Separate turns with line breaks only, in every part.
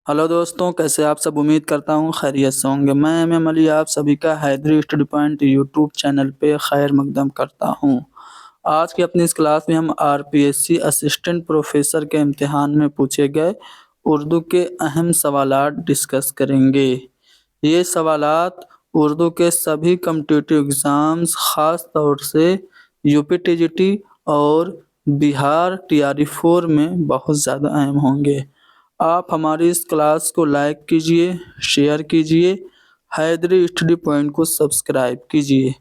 Hello दोस्तों, कैसे आप सब। उम्मीद करता हूँ खैरियत से होंगे। मैं एम अली आप सभी का Haidri study point YouTube channel पे खैर मकदम करता हूँ। आज की अपनी इस क्लास में हम आरपीएससी असिस्टेंट प्रोफेसर के इम्तिहान में पूछे गए उर्दू के अहम सवालात डिस्कस करेंगे। ये सवालात उर्दू के सभी कॉम्पिटिटिव एग्ज़ाम्स, ख़ास तौर से यूपी टीजीटी और बिहार टीआरई 4 में बहुत ज़्यादा अहम होंगे। आप हमारी इस क्लास को लाइक कीजिए, शेयर कीजिए, हैदरी स्टडी पॉइंट को सब्सक्राइब कीजिए।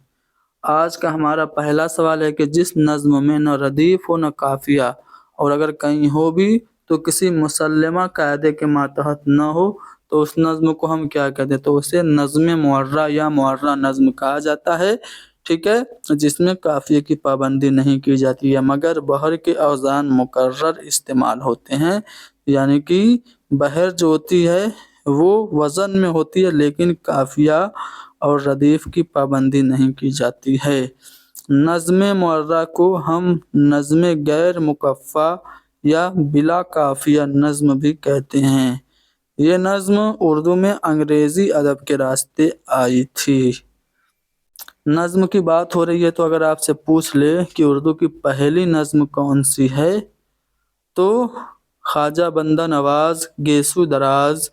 आज का हमारा पहला सवाल है कि जिस नज़्म में न रदीफ़ हो न काफ़िया, और अगर कहीं हो भी तो किसी मुसल्लमा कायदे के मातहत न हो, तो उस नज़्म को हम क्या कहते हैं? तो उसे नज़्म मुअर्रा या मुअर्रा नज़्म कहा जाता है। ठीक है, जिसमें काफ़िए की पाबंदी नहीं की जाती है मगर बहर के औज़ान मुकर्रर इस्तेमाल होते हैं। यानी कि बहर जो होती है वो वज़न में होती है, लेकिन काफ़िया और रदीफ़ की पाबंदी नहीं की जाती है। नज़्म मुअर्रा को हम नज़्म गैर मुकफ़्फ़ा या बिला काफ़िया नज़्म भी कहते हैं। ये नज़्म उर्दू में अंग्रेज़ी अदब के रास्ते आई थी। नज़्म की बात हो रही है तो अगर आपसे पूछ ले कि उर्दू की पहली नज़्म कौन सी है, तो ख्वाजा बंदा नवाज गेसु दराज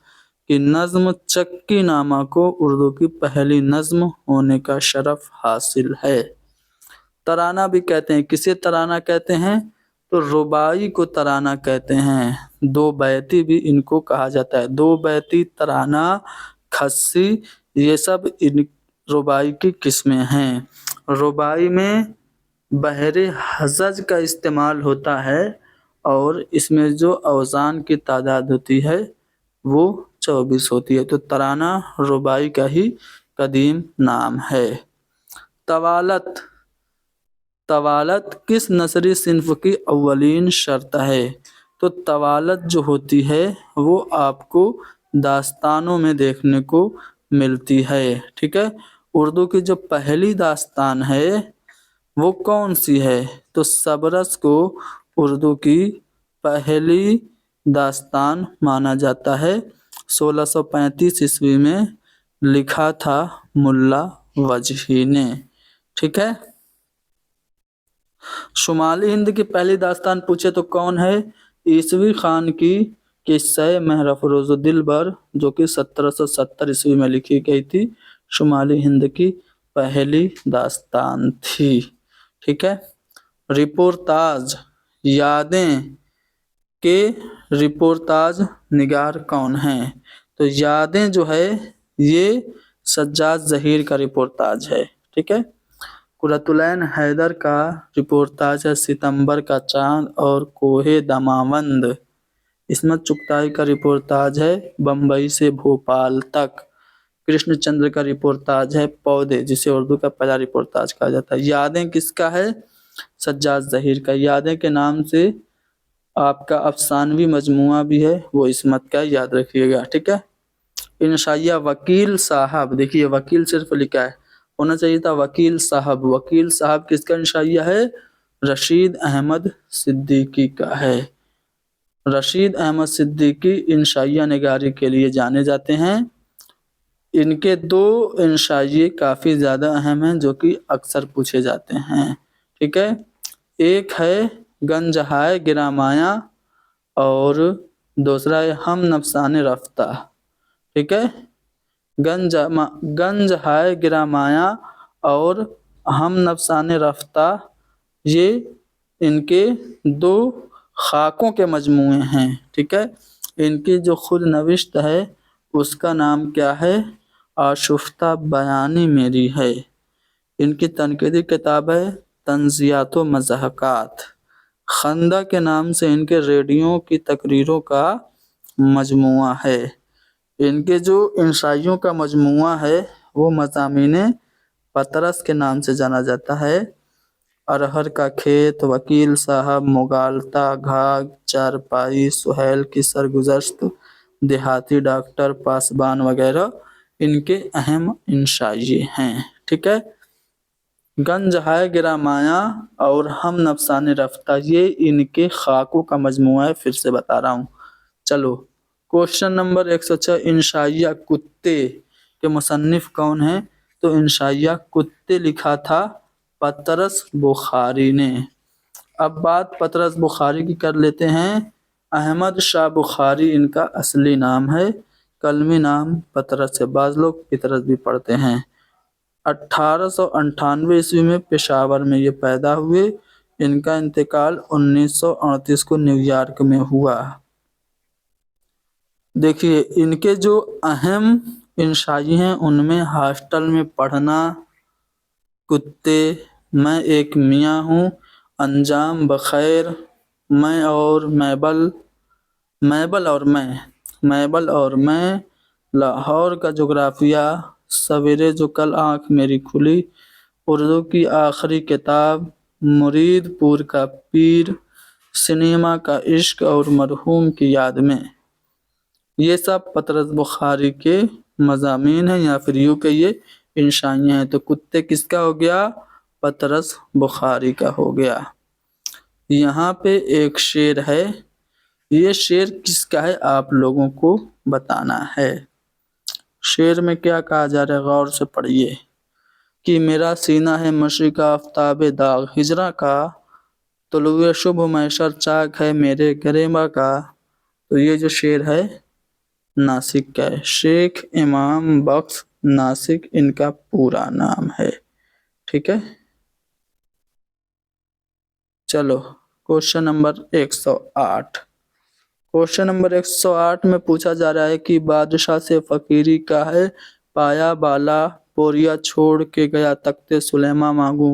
की नज़्म चक्की नामा को उर्दू की पहली नज़्म होने का शरफ हासिल है। तराना भी कहते हैं। किसे तराना कहते हैं? तो रुबाई को तराना कहते हैं। दो बैती भी इनको कहा जाता है। दो बैती, तराना, खस्सी, ये सब इन रुबाई की किस्में हैं। रुबाई में बहरे हज़ज का इस्तेमाल होता है और इसमें जो औज़ान की तादाद होती है वो 24 होती है। तो तराना रुबाई का ही कदीम नाम है। तवालत तवालत किस नसरी सिन्फ की अव्वलीन शर्त है? तो तवालत जो होती है वो आपको दास्तानों में देखने को मिलती है। ठीक है, उर्दू की जो पहली दास्तान है वो कौन सी है? तो सबरस को उर्दू की पहली दास्तान माना जाता है। 1635 ईस्वी में लिखा था मुल्ला वजही ने। ठीक है, शुमाली हिंद की पहली दास्तान पूछे तो कौन है? ईसवी खान की किस्सा महरफरोज़ दिलबर, जो कि 1770 ईस्वी में लिखी गई थी। शुमाली हिंद की पहली दास्तान थी। ठीक है, रिपोर्ताज यादें के रिपोर्ताज निगार कौन हैं? तो यादें जो है ये सज्जाद ज़हीर का रिपोर्ताज है। ठीक है, कुरतुलैन हैदर का रिपोर्ताज है सितंबर का चांद और कोहे दमावंद। इसमत चुगताई का रिपोर्ताज है बम्बई से भोपाल तक। कृष्णचंद्र का रिपोर्ताज है पौधे, जिसे उर्दू का पहला रिपोर्ताज कहा जाता है। यादें किसका है? सज्जाद ज़हीर का। यादें के नाम से आपका अफसानवी मजमुआ भी है, वो इसमत का, याद रखिएगा। ठीक है, इंशाइया वकील साहब, देखिए वकील सिर्फ लिखा है, होना चाहिए था वकील साहब। वकील साहब किसका इंशाइया है? रशीद अहमद सिद्दीकी का है। रशीद अहमद सिद्दीकी इंशाइया निगारी के लिए जाने जाते हैं। इनके दो इंशाइये काफ़ी ज़्यादा अहम हैं जो कि अक्सर पूछे जाते हैं। ठीक है, एक है गंजहाय गिरामाया और दूसरा है हम नफसाने रफ्ता। ठीक है, गंज हाय गिरामाया और हम नफसाने रफ्ता, ये इनके दो खाकों के मजमूए हैं। ठीक है, इनकी जो खुद नविश्त है उसका नाम क्या है? आशुफ्ता बयानी मेरी है। इनकी तनकीदी किताब है तंज़ियात व मज़हक़ात। खंदा के नाम से इनके रेडियो की तकरीरों का मजमुआ है। इनके जो इंशाइयों का मजमुआ है वो मज़ामीने पतरस के नाम से जाना जाता है। अरहर का खेत, वकील साहब, मुगालता, घाघ, चारपाई, सुहेल की सरगुज़श्त, देहाती डॉक्टर, पासबान वगैरह इनके अहम इंशाइये हैं। ठीक है, गंज है गिरामाया और हम नफसाने रफ्ता, ये इनके खाकों का मजमुआ है। फिर से बता रहा हूँ, चलो। क्वेश्चन नंबर 106, इंशाइया कुत्ते के मुसन्निफ कौन है? तो इंशाइया कुत्ते लिखा था पतरस बुखारी ने। अब बात पतरस बुखारी की कर लेते हैं। अहमद शाह बुखारी इनका असली नाम है, कलमी नाम पतरस है, बाज़ लोग पतरस भी पढ़ते हैं। 1898 ईस्वी में पेशावर में ये पैदा हुए। इनका इंतकाल 1938 को न्यूयॉर्क में हुआ। देखिए इनके जो अहम इंशाई हैं उनमें हॉस्टल में पढ़ना, कुत्ते, मैं एक मियाँ हूँ, अंजाम बखैर, मैं और मैबल, मैबल और मैं, लाहौर का जोग्राफिया, सवेरे जो कल आँख मेरी खुली, उर्दू की आखिरी किताब, मुरीदपुर का पीर, सिनेमा का इश्क और मरहूम की याद में। ये सब पतरस बुखारी के मज़ामीन हैं या फिर यूँ कहिए इंशाइयाँ हैं। तो कुत्ते किसका हो गया? पतरस बुखारी का हो गया। यहाँ पे एक शेर है, ये शेर किसका है आप लोगों को बताना है। शेर में क्या कहा जा रहा है, गौर से पढ़िए। कि मेरा सीना है मशरिक़ आफ़ताब दाग हिजरा का, तुलुए शुभ मैशर चाक है मेरे गरेबा का। तो ये जो शेर है नासिक का है, शेख इमाम बख्श नासिक इनका पूरा नाम है। ठीक है, चलो क्वेश्चन नंबर 108। क्वेश्चन नंबर 108 में पूछा जा रहा है कि बादशाह से फकीरी का है, पाया बाला बोरिया छोड़ के गया तख्ते सुलेमा मांगू,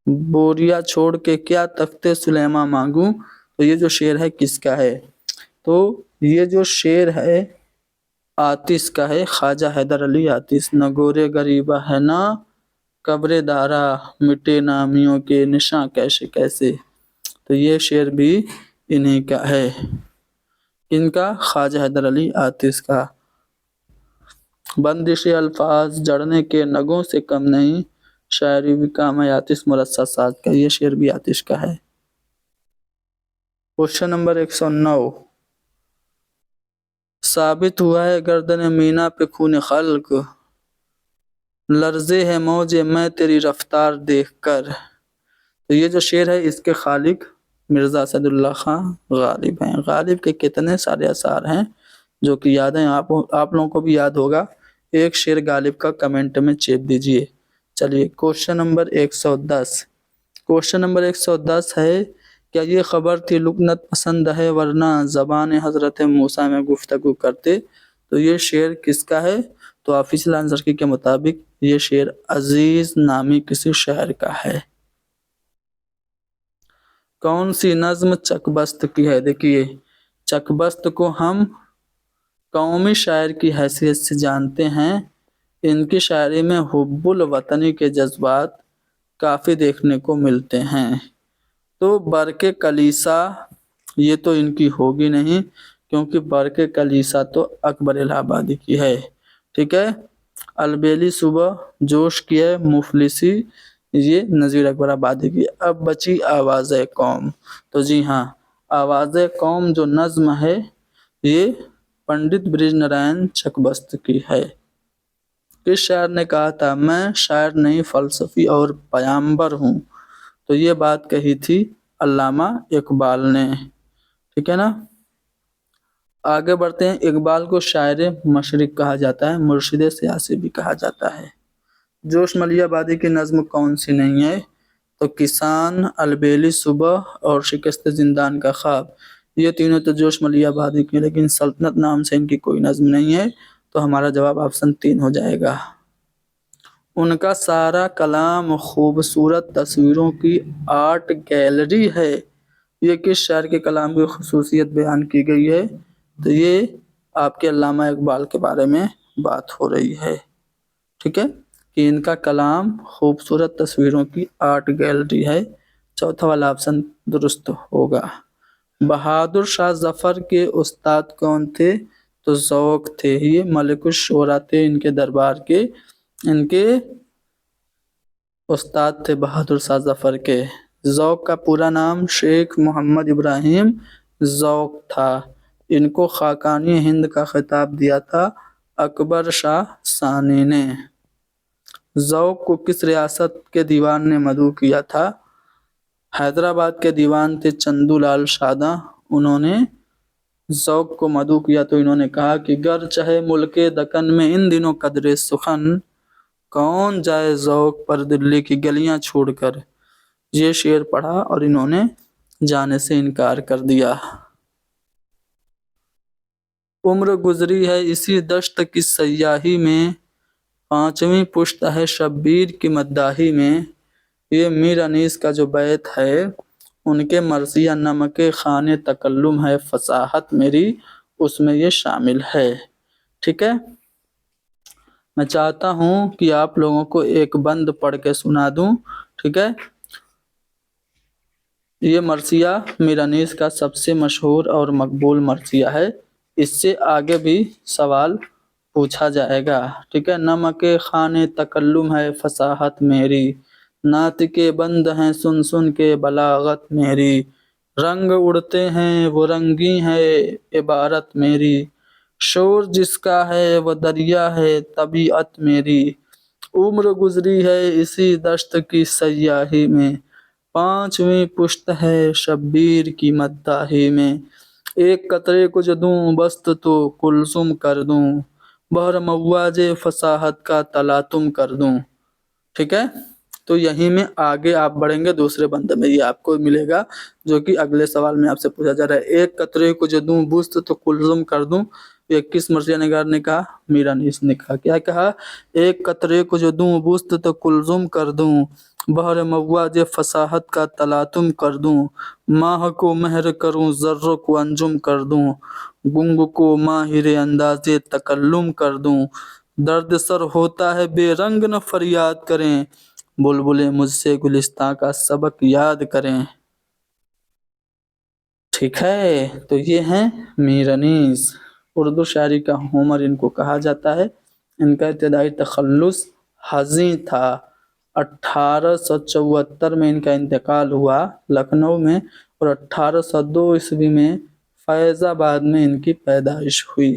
बोरिया छोड़ के क्या तख्ते सुलेमा मांगू। तो ये जो शेर है किसका है? तो ये जो शेर है आतिश का है, ख्वाजा हैदर अली आतिश। न गोरे गरीबा है ना कब्रे दारा, मिटे नामियों के निशां कैसे कैसे। तो ये शेर भी इन्हीं का है, इनका ख्वाजा हैदर अली आतिश का। बंदिश अल्फाज जड़ने के नगों से कम नहीं, शायरी भी काम है आतिश मुरस्सा साज का। ये शेर भी आतिश का है। क्वेश्चन नंबर 109, साबित हुआ है गर्दन मीना पे खून खल्क, लर्जे है मौजे मैं तेरी रफ्तार देख कर। तो ये जो शेर है इसके खालिक मिर्ज़ा असदुल्ला खां गालिब हैं। गालिब के कितने सारे असार हैं जो कि याद हैं, आप लोगों को भी याद होगा। एक शेर गालिब का कमेंट में चेप दीजिए। चलिए क्वेश्चन नंबर 110। क्वेश्चन नंबर 110 है, क्या ये खबर थी लुकनत पसंद है वरना ज़बान हज़रत मूसा में गुफ्तगू करते। तो ये शेर किसका है? तो ऑफिशियल आंसर के मुताबिक ये शेर अजीज नामी किसी शायर का है। कौन सी नज्म चकबस्त की है? देखिए चकबस्त को हम कौमी शायर की हैसियत से जानते हैं। इनकी शायरी में हुब्बुल वतनी के जज्बात काफ़ी देखने को मिलते हैं। तो बरके कलीसा ये तो इनकी होगी नहीं, क्योंकि बरके कलीसा तो अकबर इलाहाबादी की है। ठीक है, अलबेली सुबह जोश की है, मुफलिसी ये नज़ीर अकबर आबादी की। अब बची आवाज़ कौम। तो जी हाँ, आवाज़ कौम जो नज़्म है ये पंडित ब्रिज नारायण चकबस्त की है। किस शायर ने कहा था मैं शायर नहीं फ़लसफ़ी और पयाम्बर हूँ? तो ये बात कही थी अल्लामा इकबाल ने। ठीक है ना, आगे बढ़ते हैं। इकबाल को शायर मशरिक़ कहा जाता है, मुर्शिद सियासी भी कहा जाता है। जोश मलियाबादी की नज़्म कौन सी नहीं है? तो किसान, अलबेली सुबह और शिकस्त जिंदान का ख्वाब। ये तीनों तो जोश मलियाबादी की, लेकिन सल्तनत नाम से इनकी कोई नज़्म नहीं है। तो हमारा जवाब ऑप्शन 3 हो जाएगा। उनका सारा कलाम खूबसूरत तस्वीरों की आर्ट गैलरी है। ये किस शायर के कलाम की खसूसियत बयान की गई है? तो ये आपके अल्लामा इकबाल के बारे में बात हो रही है। ठीक है, कि इनका कलाम खूबसूरत तस्वीरों की आर्ट गैलरी है। चौथा वाला ऑप्शन दुरुस्त होगा। बहादुर शाह जफर के उस्ताद कौन थे? तो ज़ौक़ थे। ये मलिकुश शोरा थे इनके दरबार के, इनके उस्ताद थे बहादुर शाह जफर के। ज़ौक़ का पूरा नाम शेख मोहम्मद इब्राहिम ज़ौक़ था। इनको खाकानी हिंद का खिताब दिया था अकबर शाह सानी ने। ज़ौक़ को किस रियासत के दीवान ने मदऊ किया था? हैदराबाद के दीवान थे चंदूलाल शादा, उन्होंने ज़ौक़ को मदऊ किया तो इन्होंने कहा कि गर चाहे मुल्के दकन में इन दिनों कदरे सुखन, कौन जाए ज़ौक़ पर दिल्ली की गलियां छोड़कर। ये शेर पढ़ा और इन्होंने जाने से इनकार कर दिया। उम्र गुजरी है इसी दश्त की सयाही में, पांचवी पुश्त है शब्बीर की मद्दाही में। ये मीर अनीस का जो बैत है उनके मर्सिया नमके खाने तकल्लुम है फसाहत मेरी, उसमें ये शामिल है। ठीक है, मैं चाहता हूँ कि आप लोगों को एक बंद पढ़ के सुना दूं। ठीक है, ये मर्सिया मीर अनीस का सबसे मशहूर और मकबूल मर्सिया है। इससे आगे भी सवाल पूछा जाएगा। ठीक है, नमके खाने तकल्लुम है फसाहत मेरी, नात के बंद हैं सुन सुन के बलागत मेरी, रंग उड़ते हैं वो रंगी है इबारत मेरी, शोर जिसका है वो दरिया है तबीयत मेरी। उम्र गुजरी है इसी दश्त की सयाही में, पांचवी पुश्त है शब्बीर की मद्दाही में। एक कतरे को जो दूं बस्त तो कुलसुम कर दूं, बहर मवाजे फसाहत का तलातुम कर दूं। ठीक है, तो यहीं में आगे आप बढ़ेंगे दूसरे बंद में, ये आपको मिलेगा जो कि अगले सवाल में आपसे पूछा जा रहा है। एक कतरे को जो दूं बुस्त तो कुलसुम कर दूं, ये किस मर्सिया निगार ने कहा? मीर अनीस ने कहा। क्या कहा? एक कतरे को जो दूं बुस्त तो कुलसुम कर दूं, बहर मवाज फसाहत का तलातुम कर दूं, माह को महर करूं जर्रों को अंजुम कर दूं, गुंग को माहिर अंदाजे तकल्लुम कर दूं, दर्द सर होता है बेरंग न फरियाद करें, बुलबुलें मुझसे गुलिस्तां का सबक याद करें। ठीक है, तो ये हैं मीर अनीस। उर्दू शायरी का होमर इनको कहा जाता है। इनका इब्तदाई तखल्लुस हज़ी था। 1874 में इनका इंतकाल हुआ लखनऊ में, और 1802 ईस्वी में फैज़ाबाद में इनकी पैदाइश हुई।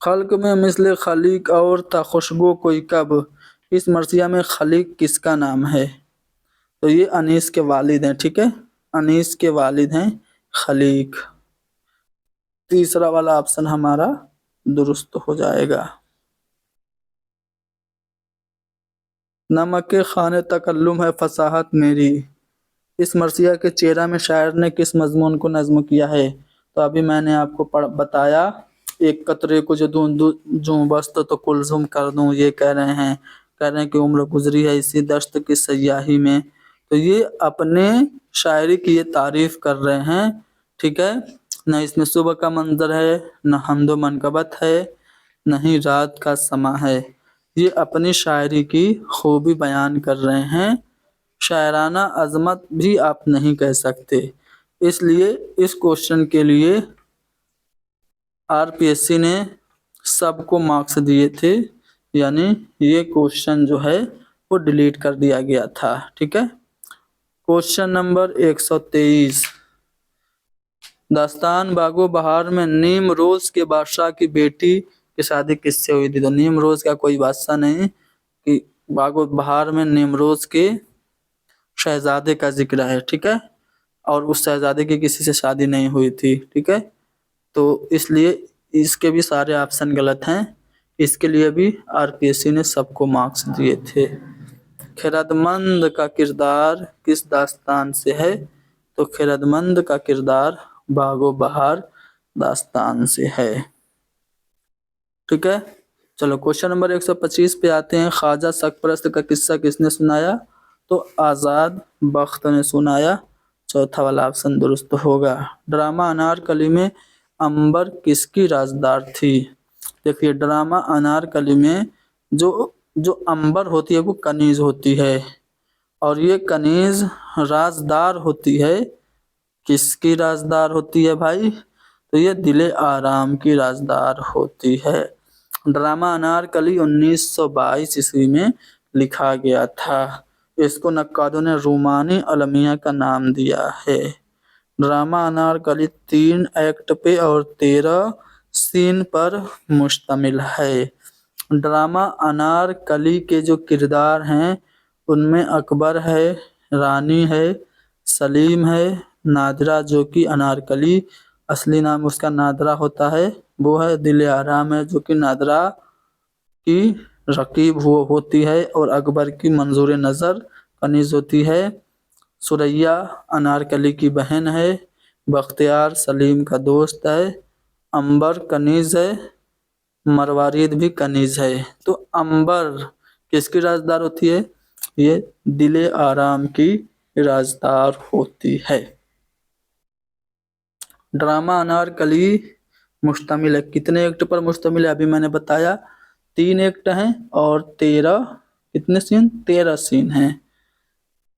खल्क में मिसले खलीक और था खुशबू कोई कब, इस मर्सिया में खलीक किसका नाम है? तो ये अनीस के वालिद हैं। ठीक है, अनीस के वालिद हैं खलीक। तीसरा वाला ऑप्शन हमारा दुरुस्त हो जाएगा। नमक के खाने तकल्लुम है फसाहत मेरी, इस मर्सिया के चेहरा में शायर ने किस मजमून को नज्म किया है? तो अभी मैंने आपको बताया, एक कतरे को जो दूं बस्त तो कुलसुम कर दूं, ये कह रहे हैं कि उम्र गुजरी है इसी दश्त की सयाही में। तो ये अपने शायरी की ये तारीफ कर रहे हैं। ठीक है, न इसमें सुबह का मंजर है, न हमदो मनकबत है, न ही रात का समा है। ये अपनी शायरी की खूबी बयान कर रहे हैं। शायराना अजमत भी आप नहीं कह सकते। इसलिए इस क्वेश्चन के लिए आरपीएससी ने सबको मार्क्स दिए थे, यानी ये क्वेश्चन जो है वो डिलीट कर दिया गया था। ठीक है, क्वेश्चन नंबर 123, दास्तान बागो बहार में नीम रोज के बादशाह की बेटी की शादी किससे हुई थी? तो नीम रोज का कोई बादशाह नहीं, कि बागो बहार में नीमरोज के शहजादे का जिक्र है। ठीक है, और उस शहजादे की किसी से शादी नहीं हुई थी। ठीक है, तो इसलिए इसके भी सारे ऑप्शन गलत हैं। इसके लिए भी आरपीएससी ने सबको मार्क्स दिए थे। खिरदमंद का किरदार किस दास्तान से है? तो खिरदमंद का किरदार बागो बहार दास्तान से है। ठीक है, चलो क्वेश्चन नंबर 125 पे आते हैं। ख्वाजा सरपरस्त का किस्सा किसने सुनाया? तो आज़ाद बख्त ने सुनाया। चौथा वाला ऑप्शन दुरुस्त होगा। ड्रामा अनारकली में अंबर किसकी राजदार थी? देखिए, ड्रामा अनारकली में जो अंबर होती है वो कनीज होती है, और ये कनीज राजदार होती है। किसकी राजदार होती है भाई? तो ये दिले आराम की राजदार होती है। ड्रामा अनारकली 1922 ईस्वी में लिखा गया था। اس کو نقادوں نے رومانی المیہ کا نام دیا ہے۔ ڈرامہ انارکلی 3 ایکٹ پہ اور 13 سین پر مشتمل ہے۔ ڈرامہ انارکلی کے جو کردار ہیں ان میں اکبر ہے، رانی ہے، سلیم ہے، نادرہ جو کہ انارکلی اصلی نام اس کا نادرہ ہوتا ہے وہ ہے، دل آرام ہے جو کہ نادرہ کی رقیب ہوتی ہے اور اکبر کی منظور نظر کنیز ہوتی ہے، ثریا انارکلی کی بہن ہے، بختیار سلیم کا دوست ہے، عنبر کنیز ہے، مروارید بھی کنیز ہے۔ تو عنبر کس کی رازدار ہوتی ہے؟ یہ دل آرام کی رازدار ہوتی ہے۔ ڈرامہ انارکلی مشتمل ہے کتنے ایکٹ پر مشتمل ہے؟ ابھی میں نے بتایا 3 ایکٹ ہیں اور 13 کتنے سین؟ 13 سین ہیں۔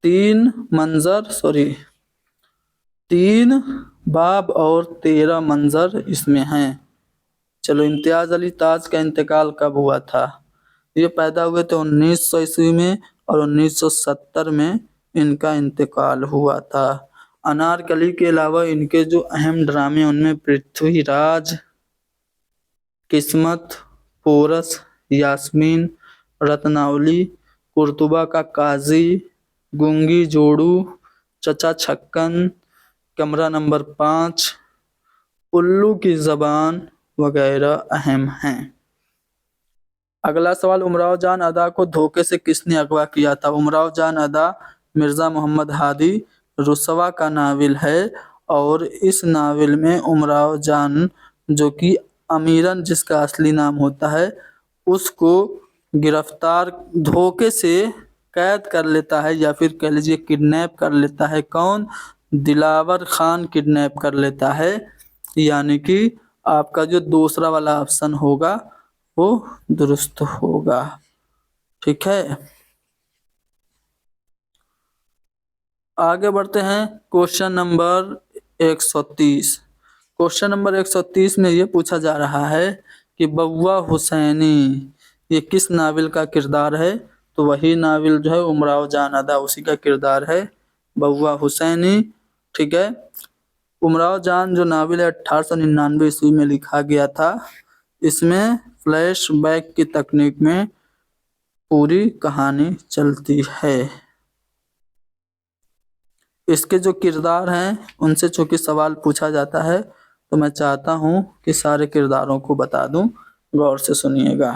3 باب اور 13 منظر اس میں ہیں۔ چلو، امتیاز علی تاج کا انتقال کب ہوا تھا؟ یہ پیدا ہوئے تھے 1900 عیسوی میں اور 1970 میں ان کا انتقال ہوا تھا۔ انارکلی کے علاوہ ان کے جو اہم ڈرامے ان میں پرتھوی راج، قسمت، پورس، یاسمین، رتناولی، قرطبہ کا قاضی، گونگی جوڑو، چچا چھکن، کمرہ نمبر 5، الو کی زبان وغیرہ اہم ہیں۔ اگلا سوال، امراؤ جان ادا کو دھوکے سے کس نے اغوا کیا تھا؟ امراؤ جان ادا مرزا محمد ہادی رسوا کا ناول ہے اور اس ناول میں امراؤ جان جو کہ امیرن جس کا اصلی نام ہوتا ہے اس کو گرفتار دھوکے سے قید کر لیتا ہے یا پھر کہہ لیجیے کڈنیپ کر لیتا ہے۔ کون؟ دلاور خان کڈنیپ کر لیتا ہے، یعنی کہ آپ کا جو دوسرا والا آپشن ہوگا وہ درست ہوگا، ٹھیک ہے۔ آگے بڑھتے ہیں، کوشچن نمبر 130۔ کوشچن نمبر 130 میں یہ پوچھا جا رہا ہے کہ بوا حسینی یہ کس ناول کا کردار ہے؟ تو وہی ناول جو ہے امراؤ جان ادا اسی کا کردار ہے، بوا حسینی، ٹھیک ہے۔ امراؤ جان جو ناول ہے 1899 عیسوی میں لکھا گیا تھا۔ اس میں فلیش بیک کی تکنیک میں پوری کہانی چلتی ہے۔ اس کے جو کردار ہیں ان سے چونکہ سوال پوچھا جاتا ہے تو میں چاہتا ہوں کہ سارے کرداروں کو بتا دوں، غور سے سنیے گا۔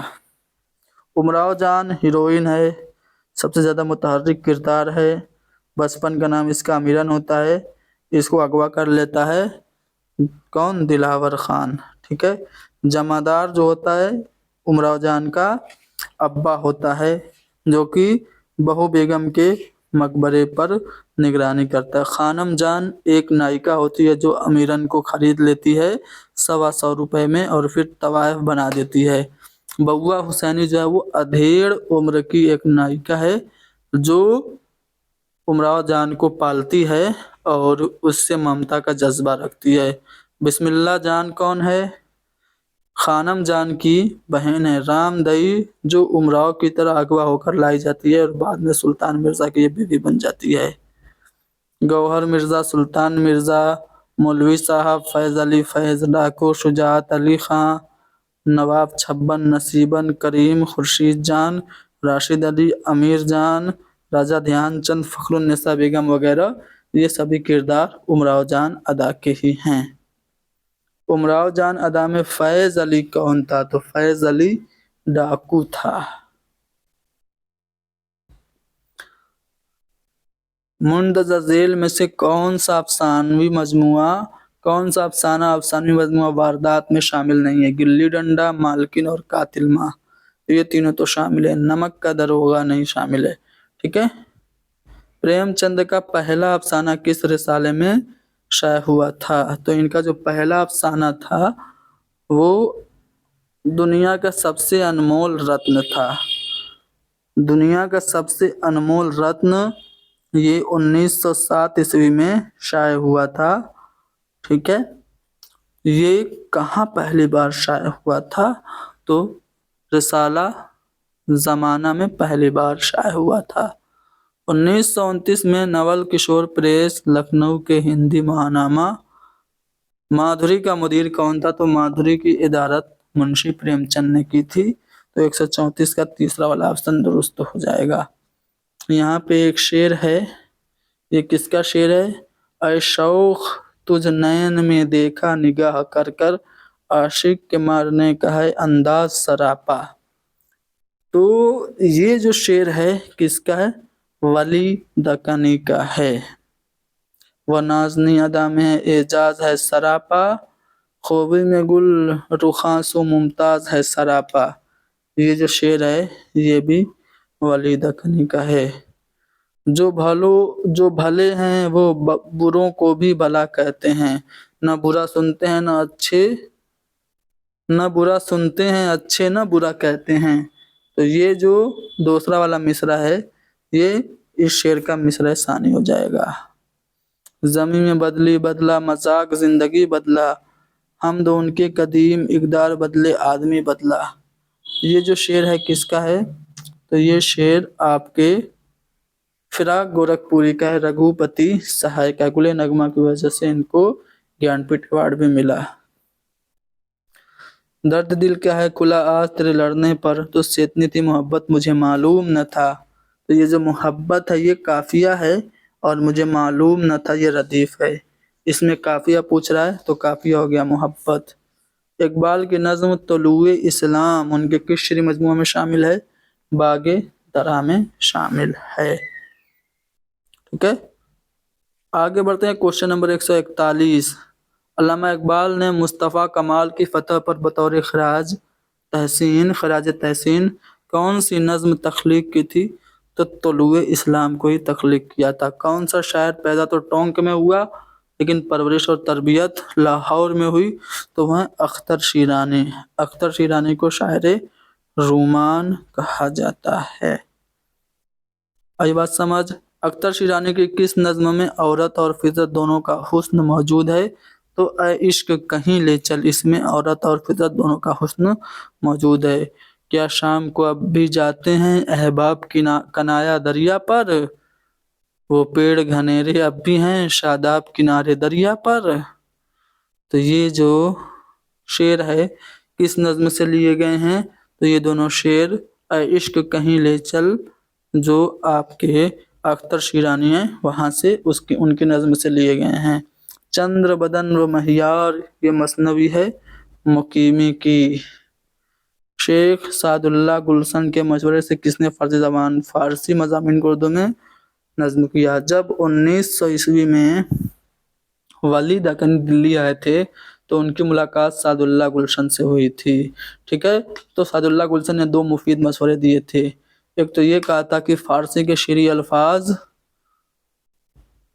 امراؤ جان ہیروئن ہے، سب سے زیادہ متحرک کردار ہے، بچپن کا نام اس کا امیرن ہوتا ہے، اس کو اغوا کر لیتا ہے کون؟ دلاور خان، ٹھیک ہے۔ جمعدار جو ہوتا ہے امراؤ جان کا ابا ہوتا ہے جو کہ بہو بیگم کے مقبرے پر نگرانی کرتا ہے۔ خانم جان ایک نائکا ہوتی ہے جو امیرن کو خرید لیتی ہے 125 روپے میں اور پھر طوائف بنا دیتی ہے۔ بوا حسینی جو ہے وہ ادھیڑ عمر کی ایک نائکا ہے جو امراؤ جان کو پالتی ہے اور اس سے ممتا کا جذبہ رکھتی ہے۔ بسم اللہ جان کون ہے؟ خانم جان کی بہن ہے۔ رام دئی جو امراؤ کی طرح اغوا ہو کر لائی جاتی ہے اور بعد میں سلطان مرزا کی بیوی بن جاتی ہے۔ گوہر مرزا، سلطان مرزا، مولوی صاحب، فیض علی فیض، ڈاکو شجاعت علی خان، نواب چھبن نصیبن، کریم خورشید جان، راشد علی امیر جان، راجہ دھیان چند، فخر النساء بیگم وغیرہ، یہ سبھی کردار امراؤ جان ادا کے ہی ہیں۔ امراؤ جان ادا میں فیض علی کون تھا؟ تو فیض علی ڈاکو تھا۔ مندرجہ ذیل میں سے کون سا افسانوی مجموعہ واردات میں شامل نہیں ہے؟ گلی ڈنڈا، مالکن اور قاتل ماں، یہ تینوں تو شامل ہے۔ نمک کا دروغہ نہیں شامل ہے، ٹھیک ہے۔ پریم چند کا پہلا افسانہ کس رسالے میں شائع ہوا تھا؟ تو ان کا جو پہلا افسانہ تھا وہ دنیا کا سب سے انمول رتن تھا۔ دنیا کا سب سے انمول رتن یہ 1907 عیسوی میں شائع ہوا تھا، ٹھیک ہے۔ یہ کہاں پہلی بار شائع ہوا تھا؟ تو رسالہ زمانہ میں پہلی بار شائع ہوا تھا 1929 में नवल किशोर प्रेस लखनऊ के हिंदी महानामा माधुरी का मुदीर कौन था? तो माधुरी की इदारत मुंशी प्रेमचंद ने की थी। तो 134 का तीसरा वाला ऑप्शन दुरुस्त हो जाएगा। यहाँ पे एक शेर है, ये किसका शेर है? ऐ शौख तुझ नैन में देखा निगाह कर कर, आशिक के मारने का है अंदाज सरापा। तो ये जो शेर है किसका है? वली दक्कनी का है। वह नाज़नी अदा में एजाज है सरापा, खूबी में गुल रुखासो मुमताज है सरापा। ये जो शेर है ये भी वली दक्कनी का है। जो भले हैं वो बुरों को भी भला कहते हैं, न बुरा सुनते हैं अच्छे न बुरा कहते हैं। तो ये जो दूसरा वाला मिसरा है ये इस शेर का मिसरा सानी हो जाएगा। ज़मीं में बदली बदला मजाक जिंदगी बदला, हम दो उनके कदीम इकदार बदले आदमी बदला। ये जो शेर है किसका है? तो ये शेर आपके फिराक गोरखपुरी का है, रघुपति सहाय का। गुले नगमा की वजह से इनको ज्ञानपीठ अवार्ड भी मिला। दर्द दिल क्या है खुला आज तेरे लड़ने पर, तो इतनी थी मोहब्बत मुझे मालूम न था। तो ये जो मोहब्बत है ये काफिया है और मुझे मालूम न था ये रदीफ है। इसमें काफिया पूछ रहा है तो काफिया हो गया मोहब्बत। इकबाल की नज़्म तुलूए इस्लाम उनके किस शेरी मजमूआ में शामिल है? बागे दरा में शामिल है। ठीक है, आगे बढ़ते हैं। Question number 141। अल्लामा इकबाल ने मुस्तफ़ा कमाल की फतह पर बतौर खराज तहसीन कौन सी नज़्म तख्लीक की थी? तो तुलूए इस्लाम को ही तख्लीक किया था। कौन सा शायर पैदा तो टोंक में हुआ लेकिन परवरिश और तरबियत लाहौर में हुई? तो वह अख्तर शीरानी को शायर रूमान कहा जाता है। आई बात समझ? अख्तर शीरानी की किस नज़्म में औरत और फितरत दोनों का हुस्न मौजूद है? तो ऐ इश्क कहीं ले चल, इसमें औरत और फितरत दोनों का हुस्न मौजूद है। क्या शाम को अब भी जाते हैं अहबाब कनाया दरिया पर, वो पेड़ घनेरे अब भी हैं शादाब किनारे दरिया पर। तो ये जो शेर है किस नज़्म से लिए गए हैं? तो ये दोनों शेर ऐ इश्क कहीं ले चल जो आपके अख्तर शीरानी है वहाँ से उनकी नज़्म से लिए गए हैं। चंद्र बदन व महियार ये मसनवी है मुकीमी की। शेख सादुल्लाह गुलशन के मशवरे से किसने फर्ज ज़बान फारसी मज़ामीन को उर्दू में नज़्म किया? जब 1900 ईस्वी में वली दक्कनी दिल्ली आए थे तो उनकी मुलाकात सादुल्लाह गुलशन से हुई थी। ठीक है, तो सादुल्लाह गुलशन ने 2 मुफीद मशवरे दिए थे। एक तो ये कहा था कि फारसी के शेरी अल्फाज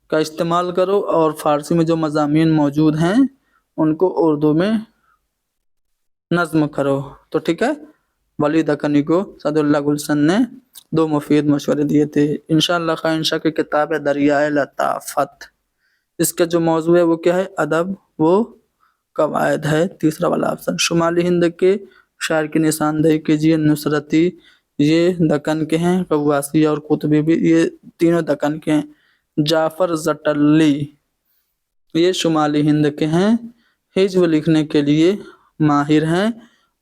का इस्तेमाल करो और फारसी में जो मज़ामीन मौजूद हैं उनको उर्दू में नज़्म करो। तो ठीक है, वली दक्कनी को सादुल्लाह गुलशन ने 2 मुफीद मशवरे दिए थे। इंशाअल्लाह खाइंशा की किताब है दरियाए लताफत। इसका जो मौजू है वो क्या है? अदब वो कवायद है, तीसरा वाला ऑप्शन। शुमाली हिंद के शायर की निशानदेही कीजिए। नुसरती ये दक्कन के हैं, कव्वासी और कुतुबी भी ये तीनों दक्कन के हैं। जाफर जटल्ली ये शुमाली हिंद के हैं, हिज्व लिखने के लिए माहिर हैं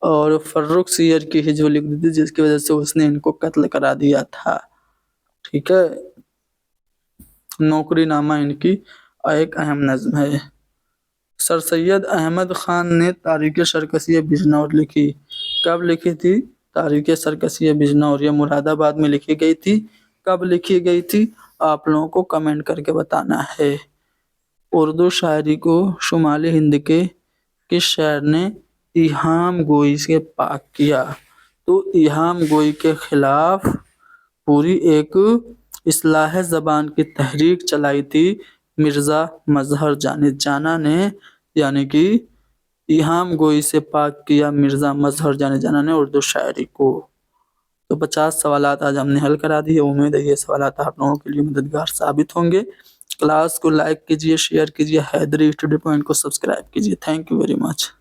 और फर्रुख सियर की हिज्व लिख दी थी जिसकी वजह से उसने इनको कत्ल करा दिया था। ठीक है, नौकरी नामा इनकी एक अहम नज़्म है। सर सैयद अहमद खान ने तारीख सरकसी बिजनौर लिखी। कब लिखी थी तारीख सरकसी बिजनौर? ये मुरादाबाद में लिखी गई थी। कब लिखी गई थी आप लोगों को कमेंट करके बताना है। उर्दू शायरी को शुमाली हिंद के किस शायर ने इहाम गोई से पाक किया? तो इहाम गोई के खिलाफ पूरी एक इस्लाह ज़बान की तहरीक चलाई थी मिर्ज़ा मजहर जाना ने, यानी कि इहाम गोई से पाक किया मिर्ज़ा मजहर जाना ने उर्दू शायरी को। तो 50 सवालात आज हमने हल करा दिए। उम्मीद है ये सवालात आप लोगों के लिए मददगार साबित होंगे। क्लास को लाइक कीजिए, शेयर कीजिए, हैदरी स्टडी पॉइंट को सब्सक्राइब कीजिए। Thank you very much.